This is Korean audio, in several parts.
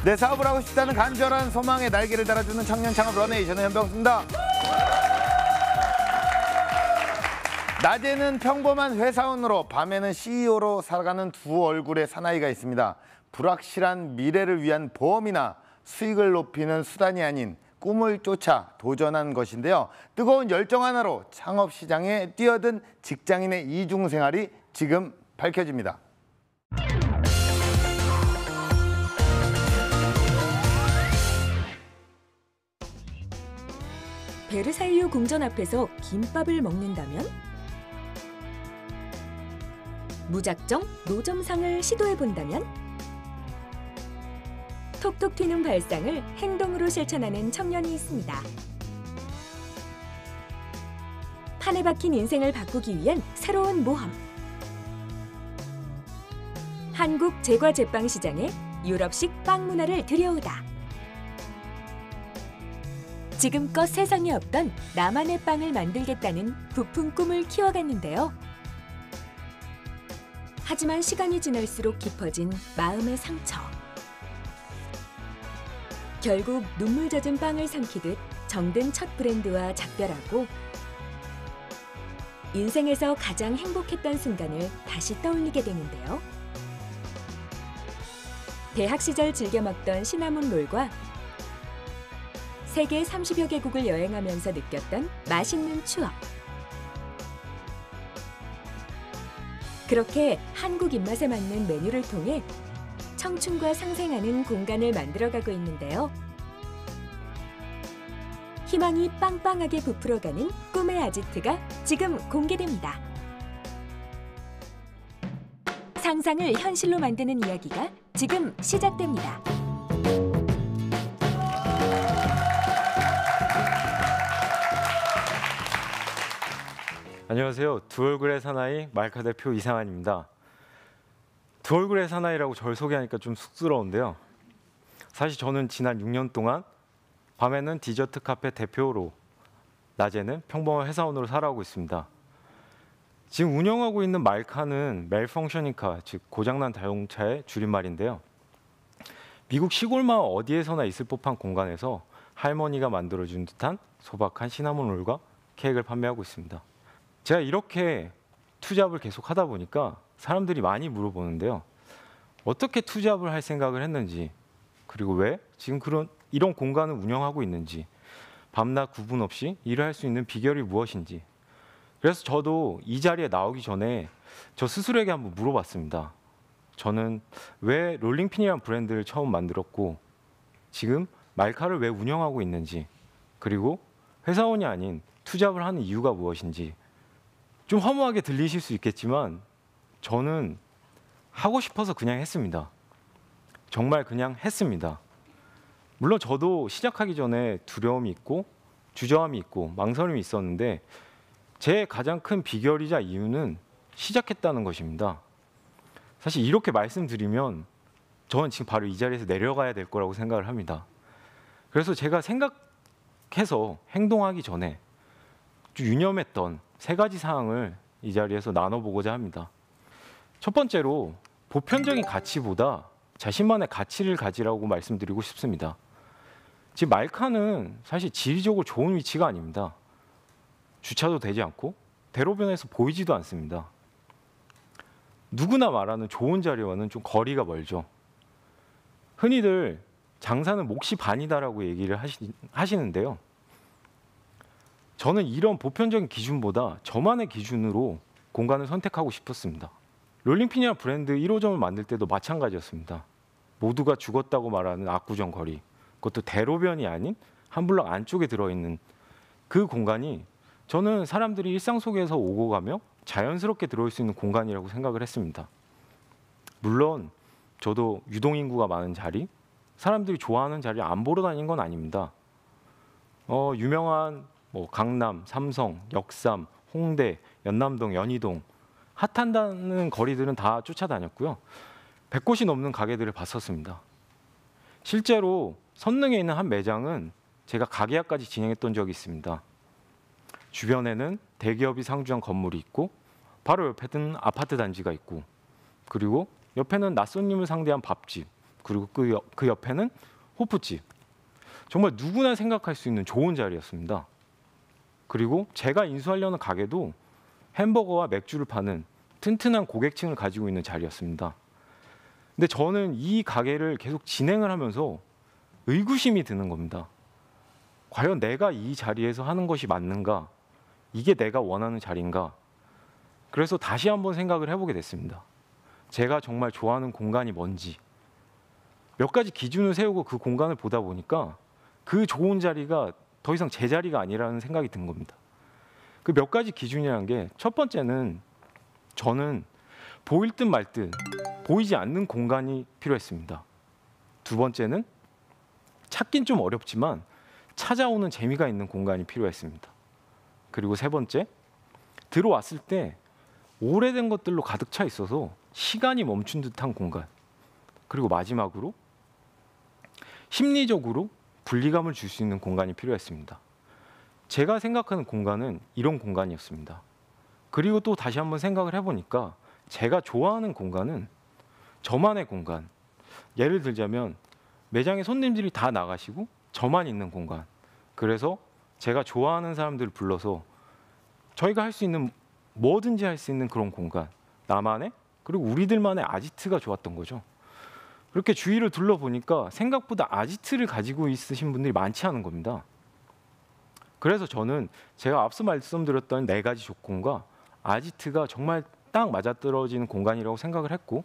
내 사업을 하고 싶다는 간절한 소망에 날개를 달아주는 청년 창업 러네이션의 현병수입니다. 낮에는 평범한 회사원으로 밤에는 CEO로 살아가는 두 얼굴의 사나이가 있습니다. 불확실한 미래를 위한 보험이나 수익을 높이는 수단이 아닌 꿈을 쫓아 도전한 것인데요. 뜨거운 열정 하나로 창업 시장에 뛰어든 직장인의 이중 생활이 지금 밝혀집니다. 베르사유 궁전 앞에서 김밥을 먹는다면? 무작정 노점상을 시도해본다면? 톡톡 튀는 발상을 행동으로 실천하는 청년이 있습니다. 판에 박힌 인생을 바꾸기 위한 새로운 모험. 한국 제과 제빵 시장에 유럽식 빵 문화를 들여오다. 지금껏 세상에 없던 나만의 빵을 만들겠다는 부푼 꿈을 키워갔는데요. 하지만 시간이 지날수록 깊어진 마음의 상처. 결국 눈물 젖은 빵을 삼키듯 정든 첫 브랜드와 작별하고 인생에서 가장 행복했던 순간을 다시 떠올리게 되는데요. 대학 시절 즐겨 먹던 시나몬 롤과 세계 30여 개국을 여행하면서 느꼈던 맛있는 추억. 그렇게 한국 입맛에 맞는 메뉴를 통해 청춘과 상생하는 공간을 만들어가고 있는데요. 희망이 빵빵하게 부풀어가는 꿈의 아지트가 지금 공개됩니다. 상상을 현실로 만드는 이야기가 지금 시작됩니다. 안녕하세요. 두 얼굴의 사나이 말카 대표 이상한입니다. 두 얼굴의 사나이라고 저를 소개하니까 좀 쑥스러운데요. 사실 저는 지난 6년 동안 밤에는 디저트 카페 대표로, 낮에는 평범한 회사원으로 살아오고 있습니다. 지금 운영하고 있는 말카는 멜펑셔닝카, 즉 고장난 자동차의 줄임말인데요. 미국 시골 마을 어디에서나 있을 법한 공간에서 할머니가 만들어준 듯한 소박한 시나몬 롤과 케이크를 판매하고 있습니다. 제가 이렇게 투잡을 계속 하다 보니까 사람들이 많이 물어보는데요. 어떻게 투잡을 할 생각을 했는지, 그리고 왜 지금 이런 공간을 운영하고 있는지, 밤낮 구분 없이 일을 할 수 있는 비결이 무엇인지. 그래서 저도 이 자리에 나오기 전에 저 스스로에게 한번 물어봤습니다. 저는 왜 롤링핀이라는 브랜드를 처음 만들었고 지금 말카를 왜 운영하고 있는지, 그리고 회사원이 아닌 투잡을 하는 이유가 무엇인지. 좀 허무하게 들리실 수 있겠지만 저는 하고 싶어서 그냥 했습니다. 정말 그냥 했습니다. 물론 저도 시작하기 전에 두려움이 있고 주저함이 있고 망설임이 있었는데 제 가장 큰 비결이자 이유는 시작했다는 것입니다. 사실 이렇게 말씀드리면 저는 지금 바로 이 자리에서 내려가야 될 거라고 생각을 합니다. 그래서 제가 생각해서 행동하기 전에 좀 유념했던 3가지 사항을 이 자리에서 나눠보고자 합니다. 첫 번째로 보편적인 가치보다 자신만의 가치를 가지라고 말씀드리고 싶습니다. 지금 말카는 사실 지리적으로 좋은 위치가 아닙니다. 주차도 되지 않고 대로변에서 보이지도 않습니다. 누구나 말하는 좋은 자리와는 좀 거리가 멀죠. 흔히들 장사는 몫이 반이다라고 얘기를 하시는데요. 저는 이런 보편적인 기준보다 저만의 기준으로 공간을 선택하고 싶었습니다. 롤링핀이라는 브랜드 1호점을 만들 때도 마찬가지였습니다. 모두가 죽었다고 말하는 압구정 거리, 그것도 대로변이 아닌 한 블럭 안쪽에 들어있는 그 공간이 저는 사람들이 일상 속에서 오고 가며 자연스럽게 들어올 수 있는 공간이라고 생각을 했습니다. 물론 저도 유동인구가 많은 자리, 사람들이 좋아하는 자리를 안 보러 다닌 건 아닙니다. 유명한 강남, 삼성, 역삼, 홍대, 연남동, 연희동 핫한다는 거리들은 다 쫓아다녔고요. 100곳이 넘는 가게들을 봤었습니다. 실제로 선릉에 있는 한 매장은 제가 가게화까지 진행했던 적이 있습니다. 주변에는 대기업이 상주한 건물이 있고 바로 옆에는 아파트 단지가 있고 그리고 옆에는 낯손님을 상대한 밥집, 그리고 그 옆에는 호프집. 정말 누구나 생각할 수 있는 좋은 자리였습니다. 그리고 제가 인수하려는 가게도 햄버거와 맥주를 파는 튼튼한 고객층을 가지고 있는 자리였습니다. 근데 저는 이 가게를 계속 진행을 하면서 의구심이 드는 겁니다. 과연 내가 이 자리에서 하는 것이 맞는가? 이게 내가 원하는 자리인가? 그래서 다시 한번 생각을 해보게 됐습니다. 제가 정말 좋아하는 공간이 뭔지. 몇 가지 기준을 세우고 그 공간을 보다 보니까 그 좋은 자리가 더 이상 제 자리가 아니라는 생각이 든 겁니다. 그 몇 가지 기준이라는 게 첫 번째는 저는 보일 듯 말 듯 보이지 않는 공간이 필요했습니다. 두 번째는 찾긴 좀 어렵지만 찾아오는 재미가 있는 공간이 필요했습니다. 그리고 세 번째, 들어왔을 때 오래된 것들로 가득 차 있어서 시간이 멈춘 듯한 공간. 그리고 마지막으로 심리적으로 분리감을 줄 수 있는 공간이 필요했습니다. 제가 생각하는 공간은 이런 공간이었습니다. 그리고 또 다시 한번 생각을 해보니까 제가 좋아하는 공간은 저만의 공간. 예를 들자면 매장에 손님들이 다 나가시고 저만 있는 공간. 그래서 제가 좋아하는 사람들을 불러서 저희가 할 수 있는 뭐든지 할 수 있는 그런 공간. 나만의 그리고 우리들만의 아지트가 좋았던 거죠. 그렇게 주위를 둘러보니까 생각보다 아지트를 가지고 있으신 분들이 많지 않은 겁니다. 그래서 저는 제가 앞서 말씀드렸던 4가지 조건과 아지트가 정말 딱 맞아떨어지는 공간이라고 생각을 했고,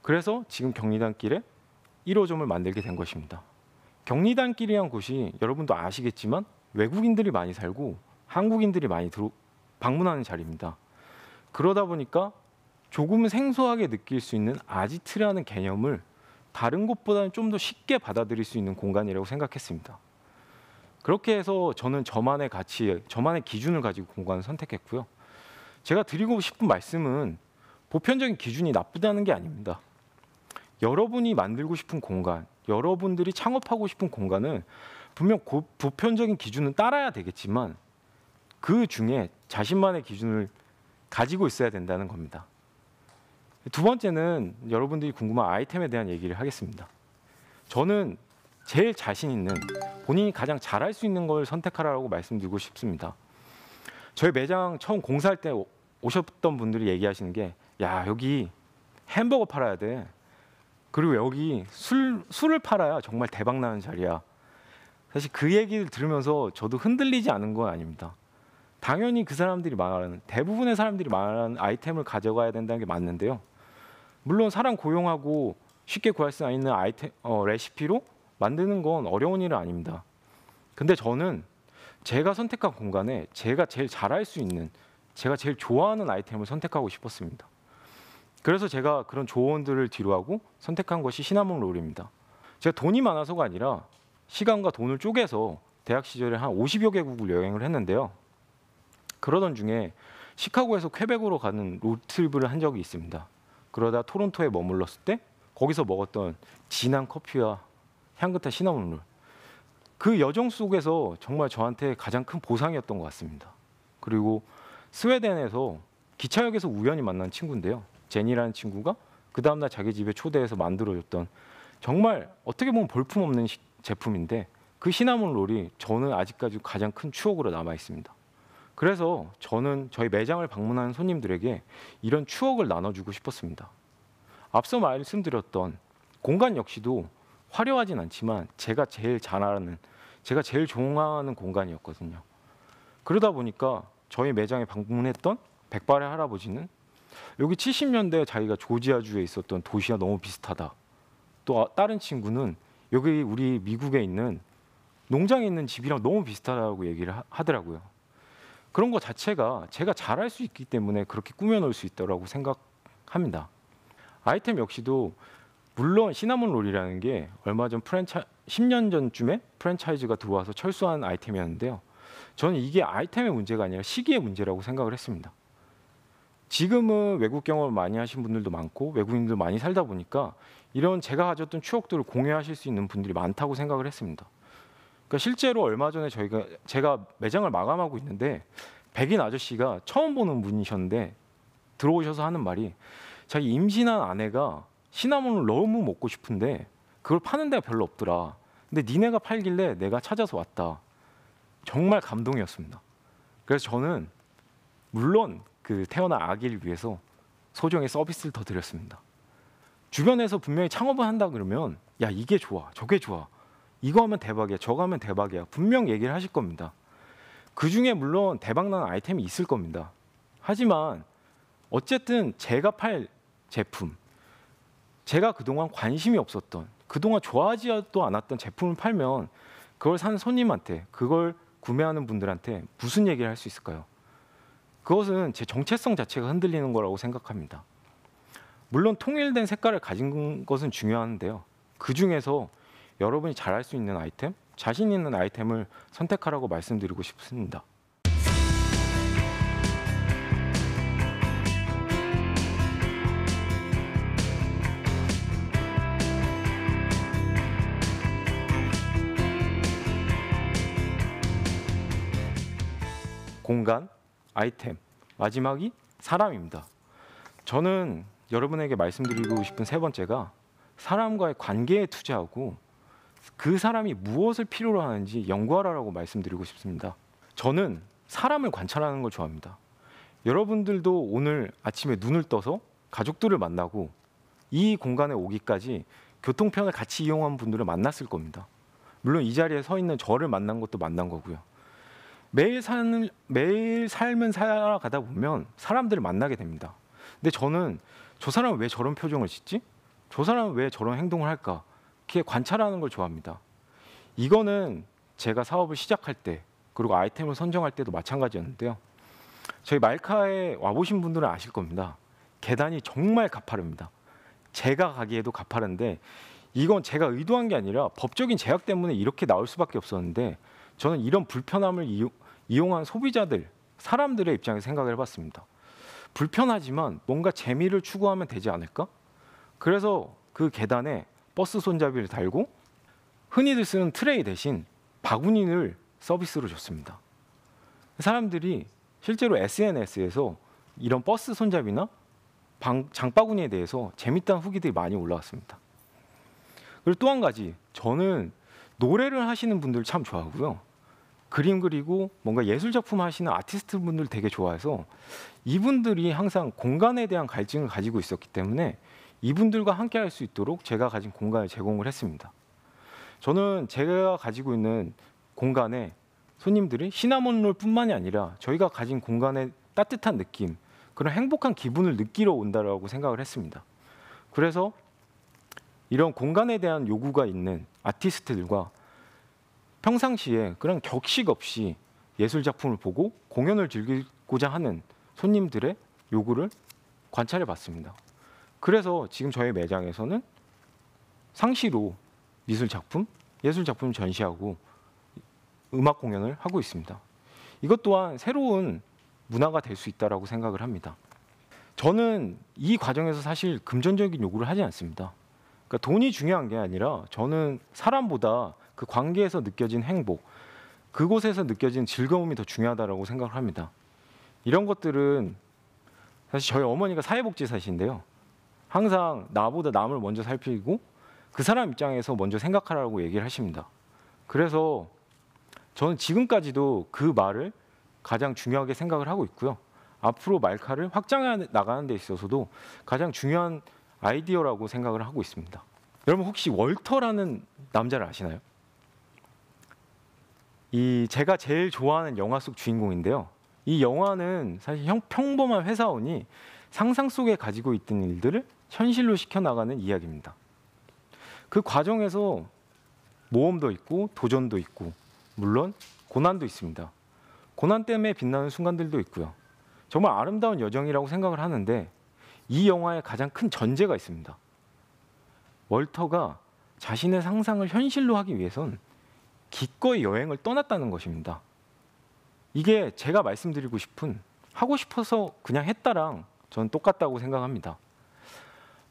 그래서 지금 경리단길에 1호점을 만들게 된 것입니다. 경리단길이란 곳이 여러분도 아시겠지만 외국인들이 많이 살고 한국인들이 많이 방문하는 자리입니다. 그러다 보니까 조금 생소하게 느낄 수 있는 아지트라는 개념을 다른 곳보다는 좀 더 쉽게 받아들일 수 있는 공간이라고 생각했습니다. 그렇게 해서 저는 저만의 가치, 저만의 기준을 가지고 공간을 선택했고요. 제가 드리고 싶은 말씀은 보편적인 기준이 나쁘다는 게 아닙니다. 여러분이 만들고 싶은 공간, 여러분들이 창업하고 싶은 공간은 분명 보편적인 기준은 따라야 되겠지만 그 중에 자신만의 기준을 가지고 있어야 된다는 겁니다. 두 번째는 여러분들이 궁금한 아이템에 대한 얘기를 하겠습니다. 저는 제일 자신 있는, 본인이 가장 잘할 수 있는 걸 선택하라고 말씀드리고 싶습니다. 저희 매장 처음 공사할 때 오셨던 분들이 얘기하시는 게, 야, 여기 햄버거 팔아야 돼. 그리고 여기 술을 팔아야 정말 대박 나는 자리야. 사실 그 얘기를 들으면서 저도 흔들리지 않은 건 아닙니다. 당연히 그 사람들이 말하는, 대부분의 사람들이 말하는 아이템을 가져가야 된다는 게 맞는데요. 물론 사람 고용하고 쉽게 구할 수 있는 아이템, 레시피로 만드는 건 어려운 일은 아닙니다. 근데 저는 제가 선택한 공간에 제가 제일 잘할 수 있는, 제가 제일 좋아하는 아이템을 선택하고 싶었습니다. 그래서 제가 그런 조언들을 뒤로하고 선택한 것이 시나몬 롤입니다. 제가 돈이 많아서가 아니라 시간과 돈을 쪼개서 대학 시절에 한 50여 개국을 여행을 했는데요. 그러던 중에 시카고에서 퀘벡으로 가는 로드트립을 한 적이 있습니다. 그러다 토론토에 머물렀을 때 거기서 먹었던 진한 커피와 향긋한 시나몬 롤. 그 여정 속에서 정말 저한테 가장 큰 보상이었던 것 같습니다. 그리고 스웨덴에서 기차역에서 우연히 만난 친구인데요. 제니라는 친구가 그 다음날 자기 집에 초대해서 만들어줬던 정말 어떻게 보면 볼품없는 제품인데 그 시나몬 롤이 저는 아직까지 가장 큰 추억으로 남아 있습니다. 그래서 저는 저희 매장을 방문하는 손님들에게 이런 추억을 나눠주고 싶었습니다. 앞서 말씀드렸던 공간 역시도 화려하진 않지만 제가 제일 잘 아는, 제가 제일 좋아하는 공간이었거든요. 그러다 보니까 저희 매장에 방문했던 백발의 할아버지는 여기 70년대 자기가 조지아주에 있었던 도시와 너무 비슷하다. 또 다른 친구는 여기 우리 미국에 있는 농장에 있는 집이랑 너무 비슷하다고 얘기를 하더라고요. 그런 것 자체가 제가 잘할 수 있기 때문에 그렇게 꾸며놓을 수 있다고 생각합니다. 아이템 역시도 물론 시나몬 롤이라는 게 얼마 전 10년 전쯤에 프랜차이즈가 들어와서 철수한 아이템이었는데요. 저는 이게 아이템의 문제가 아니라 시기의 문제라고 생각을 했습니다. 지금은 외국 경험을 많이 하신 분들도 많고 외국인들 많이 살다 보니까 이런 제가 가졌던 추억들을 공유하실 수 있는 분들이 많다고 생각을 했습니다. 그러니까 실제로 얼마 전에 제가 매장을 마감하고 있는데 백인 아저씨가 처음 보는 분이셨는데 들어오셔서 하는 말이 자기 임신한 아내가 시나몬을 너무 먹고 싶은데 그걸 파는 데가 별로 없더라. 근데 니네가 팔길래 내가 찾아서 왔다. 정말 감동이었습니다. 그래서 저는 물론 그 태어난 아기를 위해서 소정의 서비스를 더 드렸습니다. 주변에서 분명히 창업을 한다 그러면 야 이게 좋아, 저게 좋아, 이거 하면 대박이야, 저거 하면 대박이야 분명 얘기를 하실 겁니다. 그 중에 물론 대박나는 아이템이 있을 겁니다. 하지만 어쨌든 제가 팔 제품, 제가 그동안 관심이 없었던, 그동안 좋아하지도 않았던 제품을 팔면 그걸 사는 손님한테, 그걸 구매하는 분들한테 무슨 얘기를 할 수 있을까요? 그것은 제 정체성 자체가 흔들리는 거라고 생각합니다. 물론 통일된 색깔을 가진 것은 중요한데요. 그 중에서 여러분이 잘할 수 있는 아이템, 자신 있는 아이템을 선택하라고 말씀드리고 싶습니다. 공간, 아이템, 마지막이 사람입니다. 저는 여러분에게 말씀드리고 싶은 세 번째가 사람과의 관계에 투자하고 그 사람이 무엇을 필요로 하는지 연구하라고 말씀드리고 싶습니다. 저는 사람을 관찰하는 걸 좋아합니다. 여러분들도 오늘 아침에 눈을 떠서 가족들을 만나고 이 공간에 오기까지 교통편을 같이 이용한 분들을 만났을 겁니다. 물론 이 자리에 서 있는 저를 만난 것도 만난 거고요. 매일 삶을 살아가다 보면 사람들을 만나게 됩니다. 근데 저는 저 사람은 왜 저런 표정을 짓지? 저 사람은 왜 저런 행동을 할까? 이렇게 관찰하는 걸 좋아합니다. 이거는 제가 사업을 시작할 때 그리고 아이템을 선정할 때도 마찬가지였는데요. 저희 말카에 와보신 분들은 아실 겁니다. 계단이 정말 가파릅니다. 제가 가기에도 가파른데 이건 제가 의도한 게 아니라 법적인 제약 때문에 이렇게 나올 수밖에 없었는데 저는 이런 불편함을 이용한 소비자들, 사람들의 입장에서 생각을 해봤습니다. 불편하지만 뭔가 재미를 추구하면 되지 않을까? 그래서 그 계단에 버스 손잡이를 달고 흔히들 쓰는 트레이 대신 바구니를 서비스로 줬습니다. 사람들이 실제로 SNS에서 이런 버스 손잡이나 장바구니에 대해서 재밌다는 후기들이 많이 올라왔습니다. 그리고 또 한 가지, 저는 노래를 하시는 분들 참 좋아하고요. 그림 그리고 뭔가 예술 작품 하시는 아티스트 분들 되게 좋아해서 이분들이 항상 공간에 대한 갈증을 가지고 있었기 때문에 이분들과 함께 할 수 있도록 제가 가진 공간을 제공을 했습니다. 저는 제가 가지고 있는 공간에 손님들이 시나몬롤뿐만이 아니라 저희가 가진 공간의 따뜻한 느낌, 그런 행복한 기분을 느끼러 온다라고 생각을 했습니다. 그래서 이런 공간에 대한 요구가 있는 아티스트들과 평상시에 그런 격식 없이 예술 작품을 보고 공연을 즐기고자 하는 손님들의 요구를 관찰해 봤습니다. 그래서 지금 저희 매장에서는 상시로 미술 작품, 예술 작품을 전시하고 음악 공연을 하고 있습니다. 이것 또한 새로운 문화가 될 수 있다라고 생각을 합니다. 저는 이 과정에서 사실 금전적인 요구를 하지 않습니다. 그러니까 돈이 중요한 게 아니라 저는 사람보다 그 관계에서 느껴진 행복, 그곳에서 느껴진 즐거움이 더 중요하다고 생각을 합니다. 이런 것들은 사실 저희 어머니가 사회복지사신데요. 항상 나보다 남을 먼저 살피고 그 사람 입장에서 먼저 생각하라고 얘기를 하십니다. 그래서 저는 지금까지도 그 말을 가장 중요하게 생각을 하고 있고요. 앞으로 말카를 확장해 나가는 데 있어서도 가장 중요한 아이디어라고 생각을 하고 있습니다. 여러분 혹시 월터라는 남자를 아시나요? 제가 제일 좋아하는 영화 속 주인공인데요. 이 영화는 사실 평범한 회사원이 상상 속에 가지고 있던 일들을 현실로 시켜나가는 이야기입니다. 그 과정에서 모험도 있고 도전도 있고 물론 고난도 있습니다. 고난 때문에 빛나는 순간들도 있고요. 정말 아름다운 여정이라고 생각을 하는데 이 영화에 가장 큰 전제가 있습니다. 월터가 자신의 상상을 현실로 하기 위해선 기꺼이 여행을 떠났다는 것입니다. 이게 제가 말씀드리고 싶은 하고 싶어서 그냥 했다랑 저는 똑같다고 생각합니다.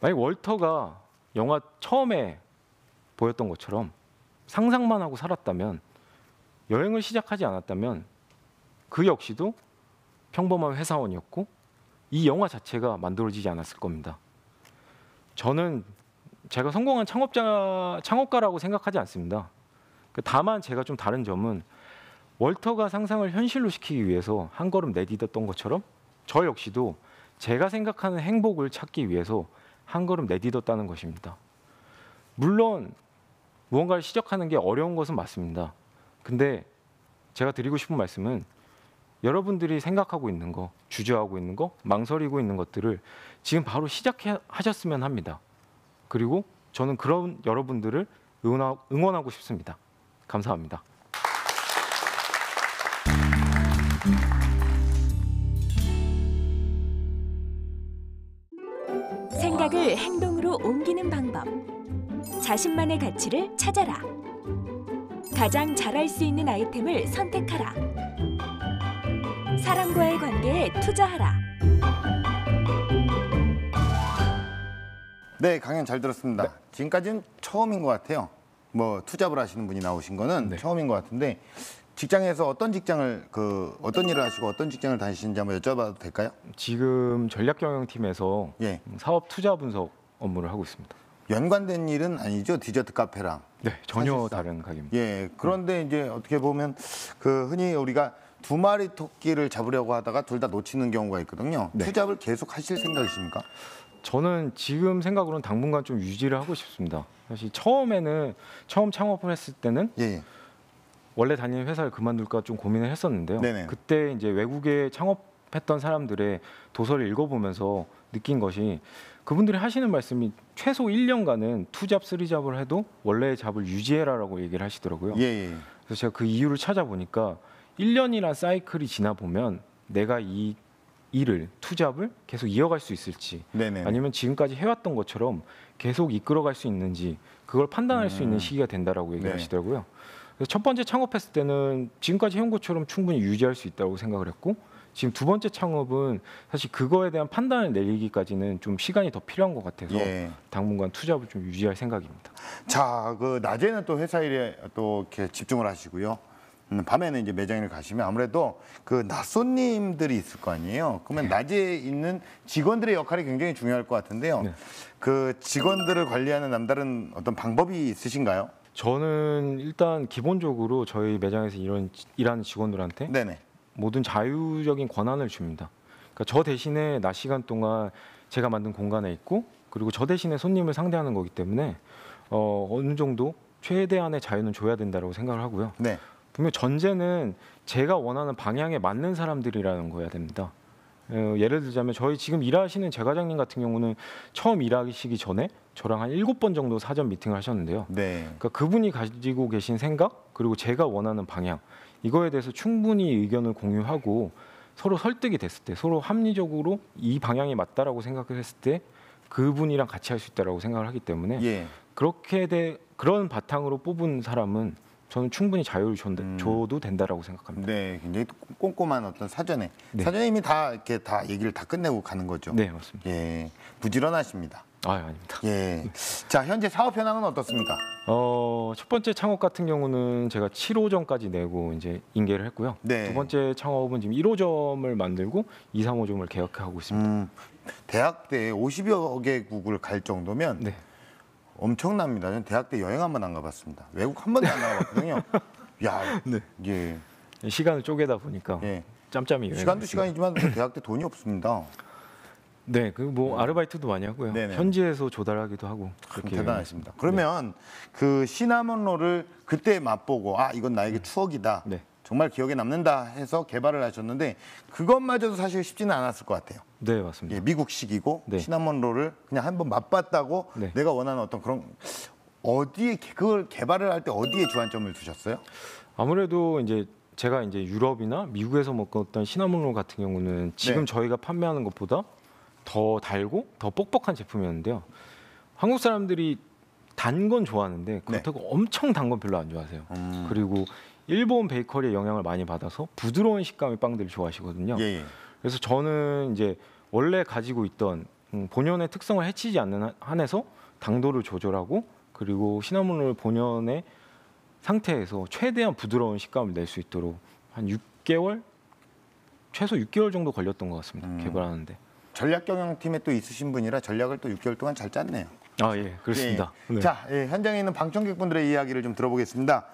만약 월터가 영화 처음에 보였던 것처럼 상상만 하고 살았다면 여행을 시작하지 않았다면 그 역시도 평범한 회사원이었고 이 영화 자체가 만들어지지 않았을 겁니다. 저는 제가 성공한 창업가라고 생각하지 않습니다. 다만 제가 좀 다른 점은 월터가 상상을 현실로 시키기 위해서 한 걸음 내딛었던 것처럼 저 역시도 제가 생각하는 행복을 찾기 위해서 한 걸음 내딛었다는 것입니다. 물론 무언가를 시작하는 게 어려운 것은 맞습니다. 근데 제가 드리고 싶은 말씀은 여러분들이 생각하고 있는 거, 주저하고 있는 거, 망설이고 있는 것들을 지금 바로 시작하셨으면 합니다. 그리고 저는 그런 여러분들을 응원하고 싶습니다. 감사합니다. 생각을 행동으로 옮기는 방법. 자신만의 가치를 찾아라. 가장 잘할 수 있는 아이템을 선택하라. 사람과의 관계에 투자하라. 네, 강연 잘 들었습니다. 네. 지금까지는 처음인 것 같아요. 뭐 투잡을 하시는 분이 나오신 거는 네. 처음인 것 같은데 직장에서 어떤 일을 하시고 어떤 직장을 다니시는지 한번 여쭤봐도 될까요? 지금 전략경영팀에서 예. 사업 투자 분석 업무를 하고 있습니다. 연관된 일은 아니죠, 디저트 카페랑. 네, 전혀 사실상. 다른 가게입니다. 예. 그런데 이제 어떻게 보면 그 흔히 우리가 두 마리 토끼를 잡으려고 하다가 둘 다 놓치는 경우가 있거든요. 네. 투잡을 계속 하실 생각이십니까? 저는 지금 생각으로는 당분간 좀 유지를 하고 싶습니다. 사실 처음 창업을 했을 때는 예. 예. 원래 다니는 회사를 그만둘까 좀 고민을 했었는데요. 네네. 그때 이제 외국에 창업했던 사람들의 도서를 읽어보면서 느낀 것이 그분들이 하시는 말씀이 최소 1년간은 투잡, 쓰리잡을 해도 원래의 잡을 유지해라라고 얘기를 하시더라고요. 예. 예. 그래서 제가 그 이유를 찾아보니까 1년이란 사이클이 지나 보면 내가 이 일을 투잡을 계속 이어갈 수 있을지 네네. 아니면 지금까지 해왔던 것처럼 계속 이끌어갈 수 있는지 그걸 판단할 수 있는 시기가 된다라고 얘기를 네. 하시더라고요. 그래서 첫 번째 창업했을 때는 지금까지 해온 것처럼 충분히 유지할 수 있다고 생각을 했고 지금 두 번째 창업은 사실 그거에 대한 판단을 내리기까지는 좀 시간이 더 필요한 것 같아서 예. 당분간 투잡을 좀 유지할 생각입니다. 자, 그 낮에는 또 회사 일에 또 이렇게 집중을 하시고요. 밤에는 이제 매장을 가시면 아무래도 그 낮 손님들이 있을 거 아니에요. 그러면 낮에 있는 직원들의 역할이 굉장히 중요할 것 같은데요. 네. 그 직원들을 관리하는 남다른 어떤 방법이 있으신가요? 저는 일단 기본적으로 저희 매장에서 일하는 직원들한테 네네. 모든 자유적인 권한을 줍니다. 그러니까 저 대신에 낮 시간 동안 제가 만든 공간에 있고 그리고 저 대신에 손님을 상대하는 거기 때문에 어느 정도 최대한의 자유는 줘야 된다고 생각을 하고요. 네. 분명 전제는 제가 원하는 방향에 맞는 사람들이라는 거여야 됩니다. 예를 들자면 저희 지금 일하시는 제 과장님 같은 경우는 처음 일하시기 전에 저랑 한 7번 정도 사전 미팅을 하셨는데요. 네. 그러니까 그분이 가지고 계신 생각 그리고 제가 원하는 방향 이거에 대해서 충분히 의견을 공유하고 서로 설득이 됐을 때 서로 합리적으로 이 방향이 맞다라고 생각을 했을 때 그분이랑 같이 할 수 있다라고 생각을 하기 때문에 예. 그런 바탕으로 뽑은 사람은 저는 충분히 자유를 줘도 된다라고 생각합니다. 네. 굉장히 꼼꼼한 어떤 사전에 네. 사전에 이미 다 이렇게 다 얘기를 다 끝내고 가는 거죠. 네, 맞습니다. 예. 부지런하십니다. 아닙니다. 예. 자, 현재 사업 현황은 어떻습니까? 첫 번째 창업 같은 경우는 제가 7호점까지 내고 이제 인계를 했고요. 네. 두 번째 창업은 지금 1호점을 만들고 2, 3호점을 계획하고 있습니다. 대학 때 50여 개국을 갈 정도면 네. 엄청납니다. 저는 대학 때 여행 한 번 안 가봤습니다. 외국 한 번도 안 나가봤거든요. 야, 네. 예, 시간을 쪼개다 보니까 예. 짬짬이 여행을 시간도 했습니다. 시간이지만 대학 때 돈이 없습니다. 네, 그 뭐 아르바이트도 많이 하고요. 네네. 현지에서 조달하기도 하고 그렇게 대단하십니다. 그러면 그 시나몬롤을 그때 맛보고 아 이건 나에게 추억이다. 네. 정말 기억에 남는다 해서 개발을 하셨는데 그것마저도 사실 쉽지는 않았을 것 같아요. 네, 맞습니다. 예, 미국식이고 네. 시나몬롤을 그냥 한번 맛봤다고 네. 내가 원하는 어떤 그런 어디에 그걸 개발을 할 때 어디에 주안점을 두셨어요? 아무래도 이제 제가 이제 유럽이나 미국에서 먹었던 시나몬롤 같은 경우는 지금 네. 저희가 판매하는 것보다 더 달고 더 뻑뻑한 제품이었는데요. 한국 사람들이 단 건 좋아하는데 그렇다고 엄청 단 건 별로 안 좋아하세요. 그리고 일본 베이커리의 영향을 많이 받아서 부드러운 식감의 빵들을 좋아하시거든요. 예, 예. 그래서 저는 이제 원래 가지고 있던 본연의 특성을 해치지 않는 한에서 당도를 조절하고 그리고 시나몬롤 본연의 상태에서 최대한 부드러운 식감을 낼 수 있도록 한 6개월 최소 6개월 정도 걸렸던 것 같습니다. 개발하는데. 전략경영팀에 또 있으신 분이라 전략을 또 6개월 동안 잘 짰네요. 아, 예, 그렇습니다. 예. 네. 자, 현장에 있는 방청객분들의 이야기를 좀 들어보겠습니다.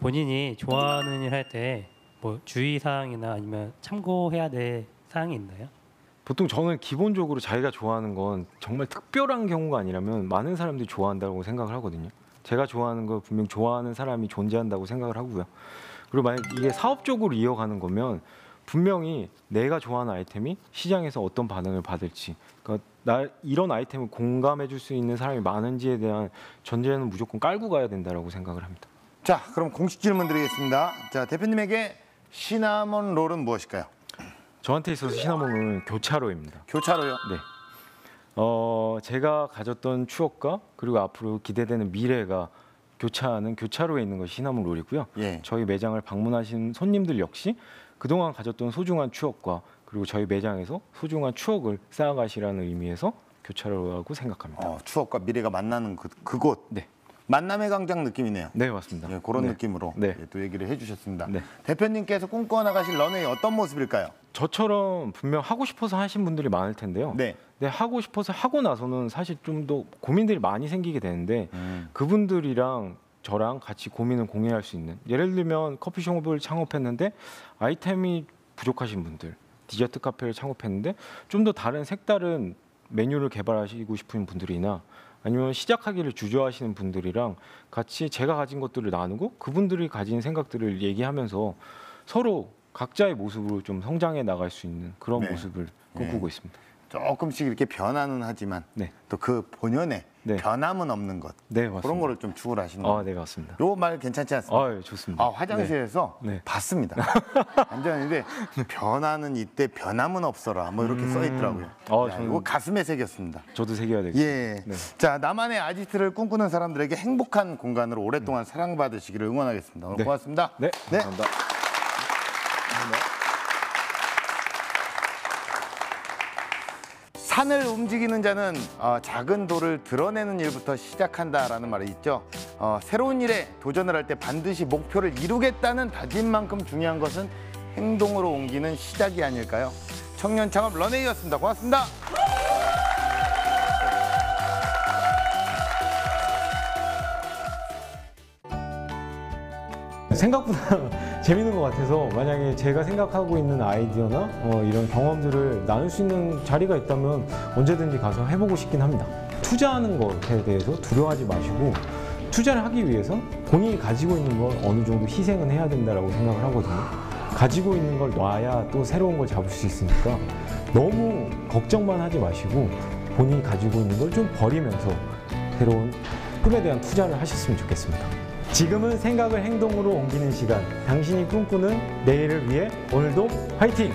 본인이 좋아하는 일 할 때 뭐 주의사항이나 아니면 참고해야 될 사항이 있나요? 보통 저는 기본적으로 자기가 좋아하는 건 정말 특별한 경우가 아니라면 많은 사람들이 좋아한다고 생각을 하거든요. 제가 좋아하는 걸 분명 좋아하는 사람이 존재한다고 생각을 하고요. 그리고 만약 이게 사업적으로 이어가는 거면 분명히 내가 좋아하는 아이템이 시장에서 어떤 반응을 받을지, 그러니까 이런 아이템을 공감해 줄 수 있는 사람이 많은지에 대한 전제는 무조건 깔고 가야 된다고 생각을 합니다. 자, 그럼 공식 질문 드리겠습니다. 자, 대표님에게 시나몬 롤은 무엇일까요? 저한테 있어서 시나몬은 교차로입니다. 교차로요? 네. 제가 가졌던 추억과 그리고 앞으로 기대되는 미래가 교차하는 교차로에 있는 것이 시나몬 롤이고요. 예. 저희 매장을 방문하신 손님들 역시 그동안 가졌던 소중한 추억과 그리고 저희 매장에서 소중한 추억을 쌓아가시라는 의미에서 교차로라고 생각합니다. 추억과 미래가 만나는 그곳. 네. 만남의 광장 느낌이네요. 네, 맞습니다. 예, 그런 네. 느낌으로 네. 예, 또 얘기를 해주셨습니다. 네. 대표님께서 꿈꿔 나가실 런웨이 어떤 모습일까요? 저처럼 분명 하고 싶어서 하신 분들이 많을 텐데요. 네. 네, 하고 싶어서 하고 나서는 사실 좀 더 고민들이 많이 생기게 되는데 그분들이랑 저랑 같이 고민을 공유할 수 있는, 예를 들면 커피숍을 창업했는데 아이템이 부족하신 분들, 디저트 카페를 창업했는데 좀 더 다른 색다른 메뉴를 개발하시고 싶은 분들이나 아니면 시작하기를 주저하시는 분들이랑 같이 제가 가진 것들을 나누고 그분들이 가진 생각들을 얘기하면서 서로 각자의 모습으로 좀 성장해 나갈 수 있는 그런 네. 모습을 꿈꾸고 있습니다. 조금씩 이렇게 변화는 하지만 네. 또 그 본연의 네. 변함은 없는 것. 네, 맞습니다. 그런 거를 좀 추구를 하시는 거예요. 네, 맞습니다. 요 말 괜찮지 않습니까? 예, 좋습니다. 화장실에서 네. 봤습니다. 완전인데 변화는 이때 변함은 없어라 뭐 이렇게 써 있더라고요. 저는- 이거 가슴에 새겼습니다. 저도 새겨야 되겠습니다. 예. 네. 자, 나만의 아지트를 꿈꾸는 사람들에게 행복한 공간으로 오랫동안 사랑받으시기를 응원하겠습니다. 오늘 네. 고맙습니다. 네, 감사합니다. 산을 움직이는 자는 작은 돌을 드러내는 일부터 시작한다라는 말이 있죠. 새로운 일에 도전을 할 때 반드시 목표를 이루겠다는 다짐만큼 중요한 것은 행동으로 옮기는 시작이 아닐까요? 청년 창업 런웨이였습니다. 고맙습니다. 생각보다 재밌는 것 같아서 만약에 제가 생각하고 있는 아이디어나 이런 경험들을 나눌 수 있는 자리가 있다면 언제든지 가서 해보고 싶긴 합니다. 투자하는 것에 대해서 두려워하지 마시고 투자를 하기 위해서 본인이 가지고 있는 걸 어느 정도 희생은 해야 된다고 생각을 하거든요. 가지고 있는 걸 놔야 또 새로운 걸 잡을 수 있으니까 너무 걱정만 하지 마시고 본인이 가지고 있는 걸 좀 버리면서 새로운 꿈에 대한 투자를 하셨으면 좋겠습니다. 지금은 생각을 행동으로 옮기는 시간. 당신이 꿈꾸는 내일을 위해 오늘도 화이팅!